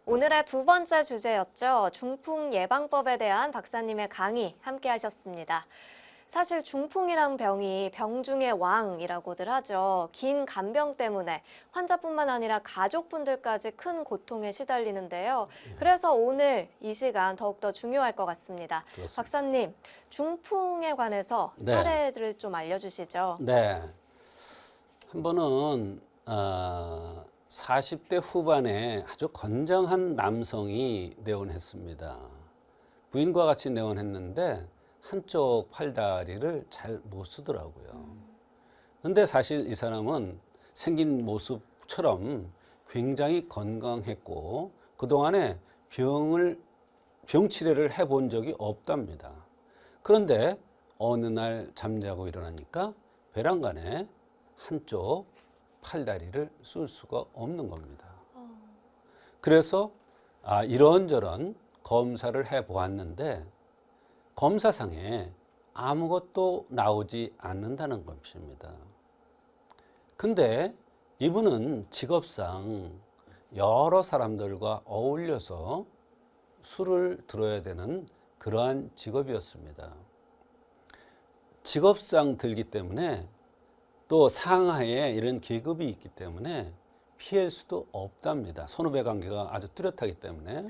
오늘의 두 번째 주제였죠. 중풍 예방법에 대한 박사님의 강의 함께 하셨습니다. 사실 중풍이란 병이 병 중의 왕이라고들 하죠. 긴 간병 때문에 환자뿐만 아니라 가족분들까지 큰 고통에 시달리는데요. 그래서 오늘 이 시간 더욱더 중요할 것 같습니다. 그렇습니다. 박사님, 중풍에 관해서 네. 사례를 좀 알려주시죠. 네. 한 번은 40대 후반에 아주 건장한 남성이 내원했습니다. 부인과 같이 내원했는데 한쪽 팔다리를 잘 못 쓰더라고요. 근데 사실 이 사람은 생긴 모습처럼 굉장히 건강했고 그동안에 병 치료를 해본 적이 없답니다. 그런데 어느 날 잠자고 일어나니까 배란간에 한쪽 팔다리를 쓸 수가 없는 겁니다. 그래서 이런저런 검사를 해 보았는데 검사상에 아무것도 나오지 않는다는 것입니다. 근데 이분은 직업상 여러 사람들과 어울려서 술을 들어야 되는 그러한 직업이었습니다. 직업상 들기 때문에 또 상하에 이런 계급이 있기 때문에 피할 수도 없답니다. 선후배 관계가 아주 뚜렷하기 때문에.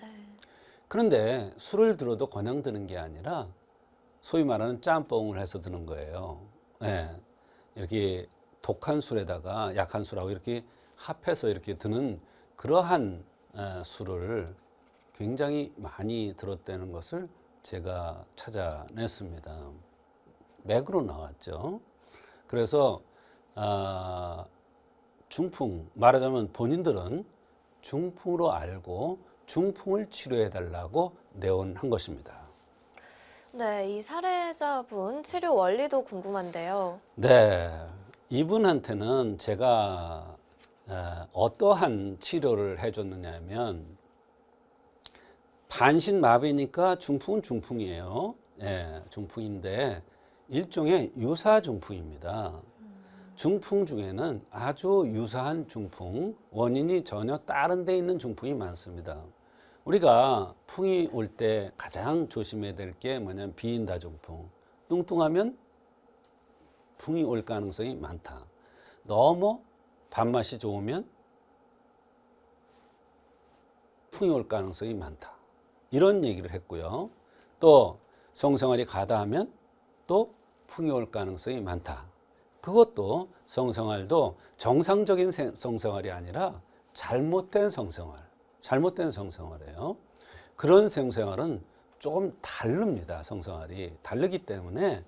그런데 술을 들어도 그냥 드는 게 아니라 소위 말하는 짬뽕을 해서 드는 거예요. 네. 이렇게 독한 술에다가 약한 술하고 이렇게 합해서 이렇게 드는 그러한 술을 굉장히 많이 들었다는 것을 제가 찾아냈습니다. 맥으로 나왔죠. 그래서 중풍, 말하자면 본인들은 중풍으로 알고 중풍을 치료해 달라고 내원한 것입니다. 네, 이 사례자분 치료 원리도 궁금한데요. 네, 이분한테는 제가 어떠한 치료를 해줬느냐 하면 반신마비니까 중풍은 중풍이에요. 예, 중풍인데 일종의 유사 중풍입니다. 중풍 중에는 아주 유사한 중풍, 원인이 전혀 다른 데 있는 중풍이 많습니다. 우리가 풍이 올 때 가장 조심해야 될 게 뭐냐면 비인다 중풍. 뚱뚱하면 풍이 올 가능성이 많다. 너무 밥맛이 좋으면 풍이 올 가능성이 많다. 이런 얘기를 했고요. 또 성생활이 가다하면 또 풍이 올 가능성이 많다. 그것도 성생활도 정상적인 성생활이 아니라 잘못된 성생활이에요. 그런 성생활은 조금 다릅니다. 성생활이 다르기 때문에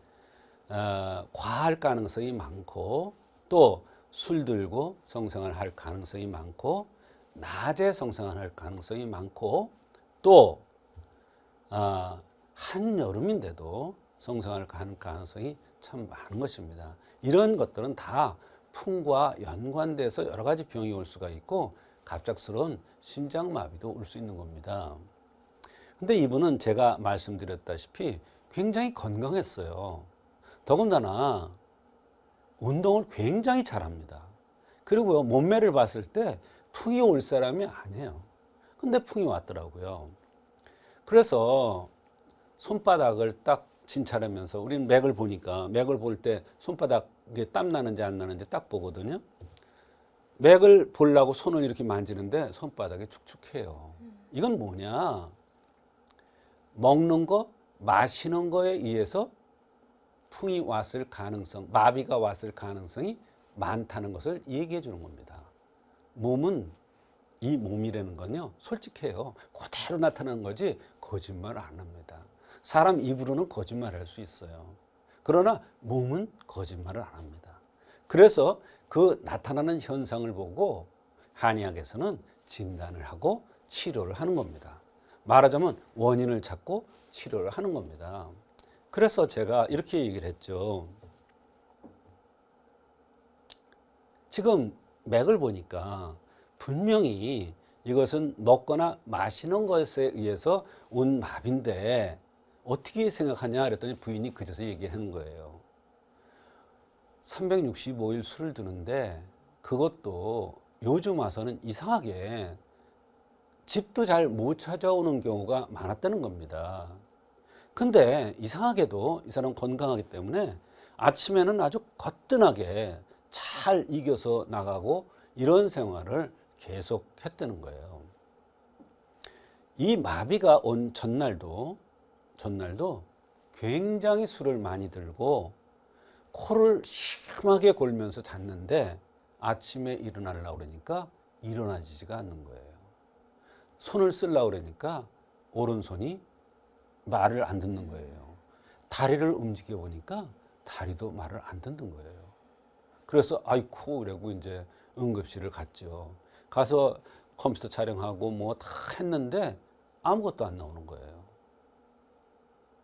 과할 가능성이 많고 또 술 들고 성생활 할 가능성이 많고 낮에 성생활 할 가능성이 많고 또 한여름인데도 성생활을 하는 가능성이 참 많은 것입니다. 이런 것들은 다 풍과 연관돼서 여러 가지 병이 올 수가 있고 갑작스러운 심장마비도 올 수 있는 겁니다. 근데 이분은 제가 말씀드렸다시피 굉장히 건강했어요. 더군다나 운동을 굉장히 잘합니다. 그리고요, 몸매를 봤을 때 풍이 올 사람이 아니에요. 근데 풍이 왔더라고요. 그래서 손바닥을 딱 진찰하면서 우리는 맥을 보니까 맥을 볼 때 손바닥에 땀 나는지 안 나는지 딱 보거든요. 맥을 보려고 손을 이렇게 만지는데 손바닥이 축축해요. 이건 뭐냐? 먹는 거, 마시는 거에 의해서 풍이 왔을 가능성, 마비가 왔을 가능성이 많다는 것을 얘기해 주는 겁니다. 몸은, 이 몸이라는 건요, 솔직해요. 그대로 나타나는 거지 거짓말 안 합니다. 사람 입으로는 거짓말을 할 수 있어요. 그러나 몸은 거짓말을 안 합니다. 그래서 그 나타나는 현상을 보고 한의학에서는 진단을 하고 치료를 하는 겁니다. 말하자면 원인을 찾고 치료를 하는 겁니다. 그래서 제가 이렇게 얘기를 했죠. 지금 맥을 보니까 분명히 이것은 먹거나 마시는 것에 의해서 온 마비인데 어떻게 생각하냐 그랬더니 부인이 그제서 얘기하는 거예요. 365일 술을 드는데 그것도 요즘 와서는 이상하게 집도 잘 못 찾아오는 경우가 많았다는 겁니다. 근데 이상하게도 이 사람 건강하기 때문에 아침에는 아주 거뜬하게 잘 이겨서 나가고 이런 생활을 계속 했다는 거예요. 이 마비가 온 전날도 굉장히 술을 많이 들고 코를 심하게 골면서 잤는데 아침에 일어나려고 그러니까 일어나지가 않는 거예요. 손을 쓰려고 그러니까 오른손이 말을 안 듣는 거예요. 다리를 움직여 보니까 다리도 말을 안 듣는 거예요. 그래서 아이쿠 그러고 이제 응급실을 갔죠. 가서 컴퓨터 촬영하고 뭐 다 했는데 아무것도 안 나오는 거예요.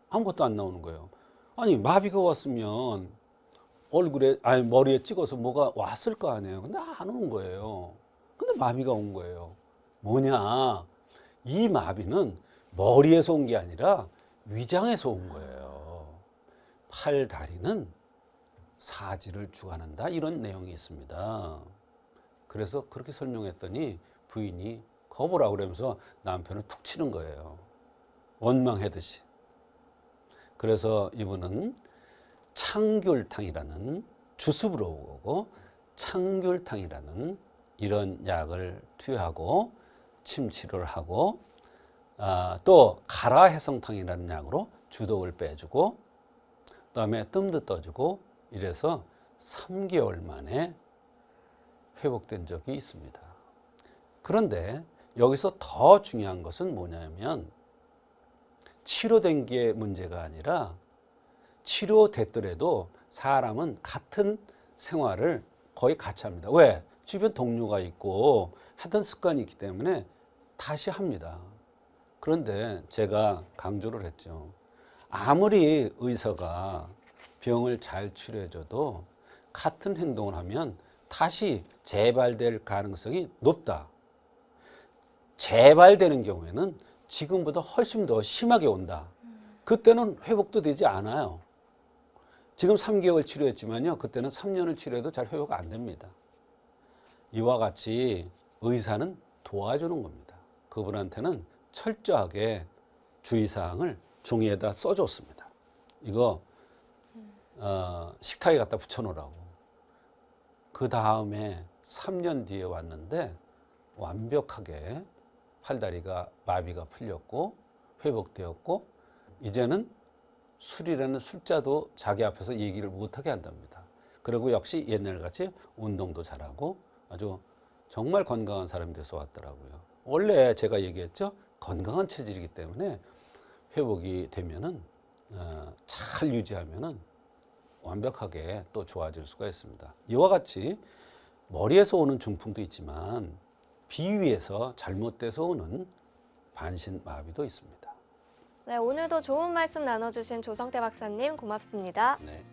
아무것도 안 나오는 거예요. 아니 마비가 왔으면 얼굴에 아니 머리에 찍어서 뭐가 왔을 거 아니에요. 근데 안 오는 거예요. 근데 마비가 온 거예요. 뭐냐? 이 마비는 머리에서 온 게 아니라 위장에서 온 거예요. 팔, 다리는 사지를 주관한다 이런 내용이 있습니다. 그래서 그렇게 설명했더니 부인이 거보라고 그러면서 남편을 툭 치는 거예요. 원망하듯이. 그래서 이분은 창귤탕이라는 주습으로 오고 창귤탕이라는 이런 약을 투여하고 침 치료를 하고 또 가라해성탕이라는 약으로 주독을 빼주고 그다음에 뜸도 떠주고 이래서 3개월 만에 회복된 적이 있습니다. 그런데 여기서 더 중요한 것은 뭐냐면 치료된 게 문제가 아니라 치료됐더라도 사람은 같은 생활을 거의 같이 합니다. 왜? 주변 동료가 있고 하던 습관이 있기 때문에 다시 합니다. 그런데 제가 강조를 했죠. 아무리 의사가 병을 잘 치료해줘도 같은 행동을 하면 다시 재발될 가능성이 높다. 재발되는 경우에는 지금보다 훨씬 더 심하게 온다. 그때는 회복도 되지 않아요. 지금 3개월 치료했지만요. 그때는 3년을 치료해도 잘 회복 안 됩니다. 이와 같이 의사는 도와주는 겁니다. 그분한테는 철저하게 주의사항을 종이에다 써줬습니다. 이거 식탁에 갖다 붙여놓으라고. 그 다음에 3년 뒤에 왔는데 완벽하게 팔다리가 마비가 풀렸고 회복되었고 이제는 술이라는 숫자도 자기 앞에서 얘기를 못하게 한답니다. 그리고 역시 옛날같이 운동도 잘하고 아주 정말 건강한 사람이 돼서 왔더라고요. 원래 제가 얘기했죠. 건강한 체질이기 때문에 회복이 되면은 잘 유지하면은 완벽하게 또 좋아질 수가 있습니다. 이와 같이 머리에서 오는 중풍도 있지만 비위에서 잘못돼서 오는 반신마비도 있습니다. 네, 오늘도 좋은 말씀 나눠주신 조성태 박사님 고맙습니다. 네.